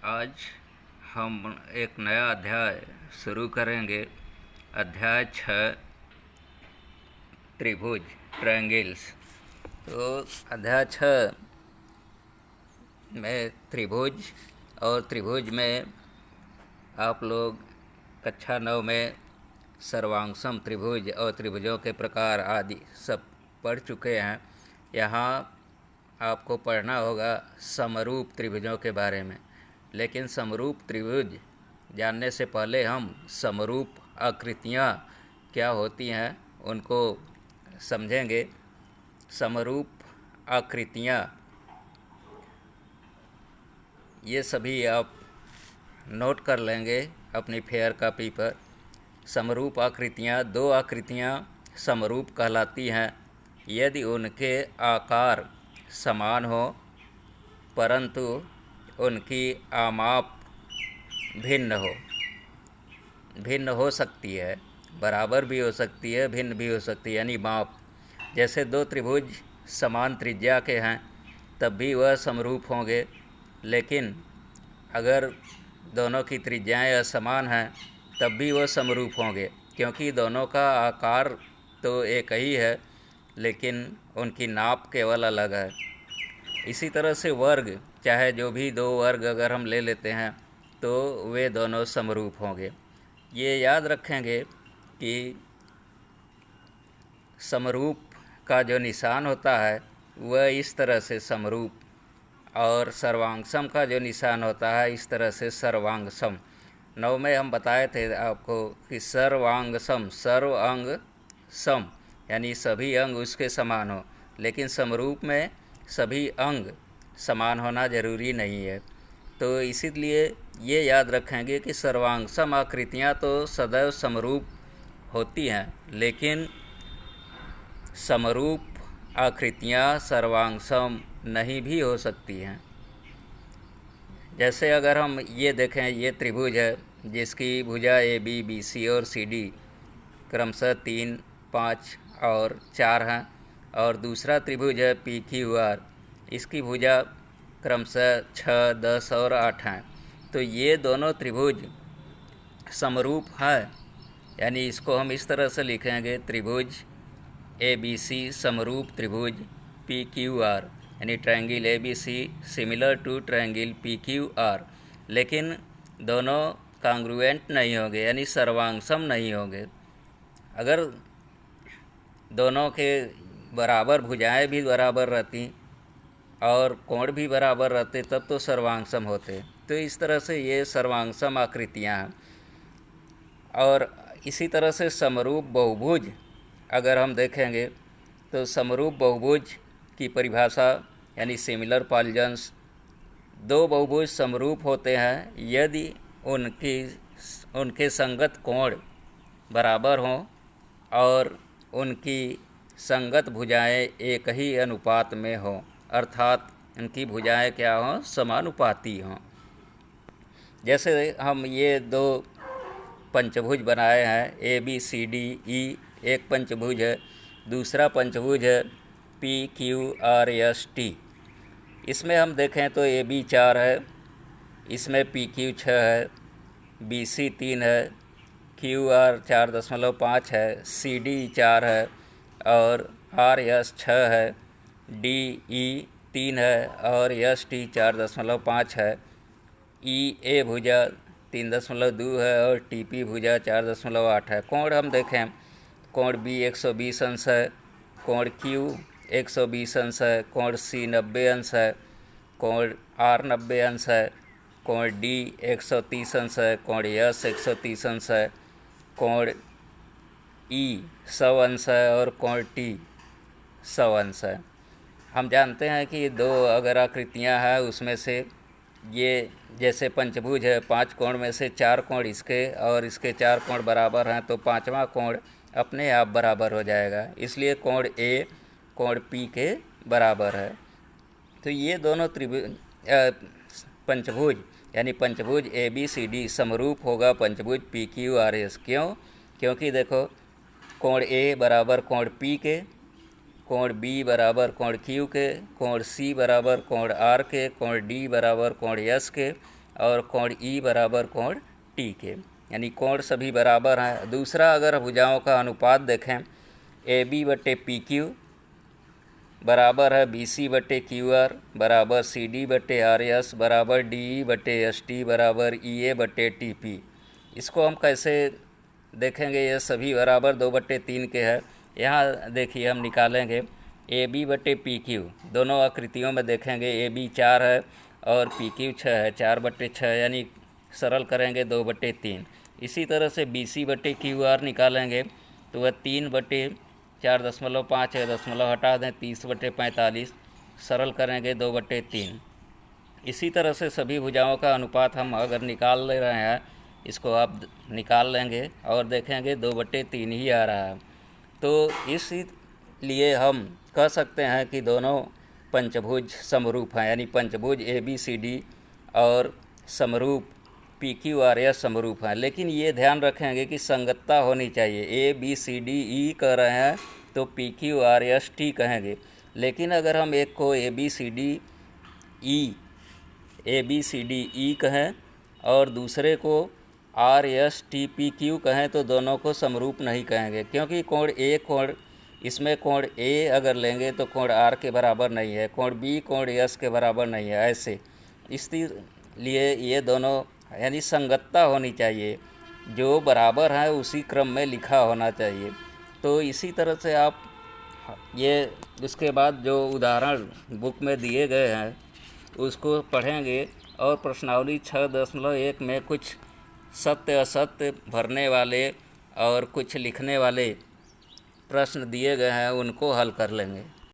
आज हम एक नया अध्याय शुरू करेंगे। अध्याय 6, त्रिभुज, ट्रायंगल्स। तो अध्याय 6 में त्रिभुज और त्रिभुज में आप लोग कक्षा 9 में सर्वांगसम त्रिभुज और त्रिभुजों के प्रकार आदि सब पढ़ चुके हैं। यहाँ आपको पढ़ना होगा समरूप त्रिभुजों के बारे में। लेकिन समरूप त्रिभुज जानने से पहले हम समरूप आकृतियाँ क्या होती हैं उनको समझेंगे। समरूप आकृतियाँ ये सभी आप नोट कर लेंगे अपनी फेयर कॉपी पर। समरूप आकृतियाँ, दो आकृतियाँ समरूप कहलाती हैं यदि उनके आकार समान हो परंतु उनकी आमाप भिन्न हो सकती है, बराबर भी हो सकती है, भिन्न भी हो सकती है, यानी माप। जैसे दो त्रिभुज समान त्रिज्या के हैं तब भी वह समरूप होंगे, लेकिन अगर दोनों की त्रिज्याएं असमान हैं तब भी वह समरूप होंगे, क्योंकि दोनों का आकार तो एक ही है लेकिन उनकी नाप केवल अलग है। इसी तरह से वर्ग, चाहे जो भी दो वर्ग अगर हम ले लेते हैं तो वे दोनों समरूप होंगे। ये याद रखेंगे कि समरूप का जो निशान होता है वह इस तरह से समरूप, और सर्वांगसम का जो निशान होता है इस तरह से सर्वांगसम। 9 में हम बताए थे आपको कि सर्वांगसम, सर्व अंग सम, यानी सभी अंग उसके समान हो, लेकिन समरूप में सभी अंग समान होना जरूरी नहीं है। तो इसीलिए ये याद रखेंगे कि सर्वांगसम आकृतियाँ तो सदैव समरूप होती हैं, लेकिन समरूप आकृतियाँ सर्वांगसम नहीं भी हो सकती हैं। जैसे अगर हम ये देखें, ये त्रिभुज है जिसकी भुजा ए बी, बी सी और सी डी क्रमशः 3, 5 और 4 हैं, और दूसरा त्रिभुज है पी क्यू आर, इसकी भुजा क्रमशः 6, 10 और 8 हैं। तो ये दोनों त्रिभुज समरूप है, यानी इसको हम इस तरह से लिखेंगे, त्रिभुज ए बी सी समरूप त्रिभुज पी क्यू आर, यानी triangle A B C similar to triangle P Q R. लेकिन दोनों कांग्रुएंट नहीं होंगे, यानी सर्वांगसम नहीं होंगे। अगर दोनों के बराबर भुजाएं भी बराबर रहती और कोण भी बराबर रहते तब तो सर्वांगसम होते। तो इस तरह से ये सर्वांगसम आकृतियाँ हैं। और इसी तरह से समरूप बहुभुज अगर हम देखेंगे तो समरूप बहुभुज की परिभाषा यानी सिमिलर पॉलीगन्स, दो बहुभुज समरूप होते हैं यदि उनके संगत कोण बराबर हों और उनकी संगत भुजाएं एक ही अनुपात में हों, अर्थात उनकी भुजाएं क्या हों, समानुपाती हों। जैसे हम ये दो पंचभुज बनाए हैं ए बी सी डी ई, एक पंचभुज है, दूसरा पंचभुज है P Q R S T. इसमें हम देखें तो ए बी 4 है, इसमें पी क्यू 6 है, बी सी 3 है, क्यू आर 4.5 है, सी डी 4 है और आर एस 6 है, डी ई 3 है और एस टी 4.5 है, ई ए भुजा 3.2 है और टी पी भुजा 4.8 है। कोण हम देखें, कोण बी 120 अंश है, कोण क्यू 120 अंश है, कोण सी 90 अंश है, कोण आर 90 अंश है, कोण डी 130 अंश है, कोण एस 130 अंश है, कोण ई 100 अंश है और कोण टी 100 अंश है। हम जानते हैं कि दो अगर आकृतियाँ हैं उसमें से ये जैसे पंचभुज है, 5 कोण में से 4 कोण इसके और इसके 4 कोण बराबर हैं तो पांचवा कोण अपने आप बराबर हो जाएगा, इसलिए कोण ए कोण पी के बराबर है। तो ये दोनों पंचभुज यानी पंचभुज ए बी सी डी समरूप होगा पंचभुज पी क्यू आर एस। क्यों? क्योंकि देखो, कोण ए बराबर कोण पी के, कोण बी बराबर कोण क्यू के, कोण सी बराबर कोण आर के, कोण डी बराबर कोण एस के और कोण ई बराबर कोण टी के, यानी कोण सभी बराबर हैं। दूसरा, अगर भुजाओं का अनुपात देखें, ए बी बटे पी क्यू बराबर है बी सी बटे क्यू आर बराबर सी डी बटे आर एस बराबर डी ई बटे एस टी बराबर ई ए बटे टी पी। इसको हम कैसे देखेंगे? ये सभी बराबर 2/3 के है। यहाँ देखिए हम निकालेंगे ए बी बटे पी क्यू, दोनों आकृतियों में देखेंगे ए बी 4 है और पी क्यू 6 है, 4/6 यानी सरल करेंगे 2/3। इसी तरह से बी सी बटे क्यू आर निकालेंगे तो वह 3/4.5 है, दशमलव हटा दें 30/45, सरल करेंगे 2/3। इसी तरह से सभी भुजाओं का अनुपात हम अगर निकाल ले रहे हैं, इसको आप निकाल लेंगे और देखेंगे 2/3 ही आ रहा है। तो इसलिए हम कह सकते हैं कि दोनों पंचभुज समरूप हैं, यानी पंचभुज ए बी सी डी और समरूप पी क्यू आर एस समरूप हैं। लेकिन ये ध्यान रखेंगे कि संगतता होनी चाहिए। ए बी सी डी ई कह रहे हैं तो P Q R S T कहेंगे। लेकिन अगर हम एक को ए बी सी डी ई कहें और दूसरे को R S T P Q कहें तो दोनों को समरूप नहीं कहेंगे, क्योंकि इसमें कोण ए अगर लेंगे तो कोण आर के बराबर नहीं है, कोण बी कोण एस के बराबर नहीं है। ऐसे इसलिए ये दोनों यानी संगतता होनी चाहिए, जो बराबर है उसी क्रम में लिखा होना चाहिए। तो इसी तरह से आप ये उसके बाद जो उदाहरण बुक में दिए गए हैं उसको पढ़ेंगे और प्रश्नावली 6.1 में कुछ सत्य असत्य भरने वाले और कुछ लिखने वाले प्रश्न दिए गए हैं, उनको हल कर लेंगे।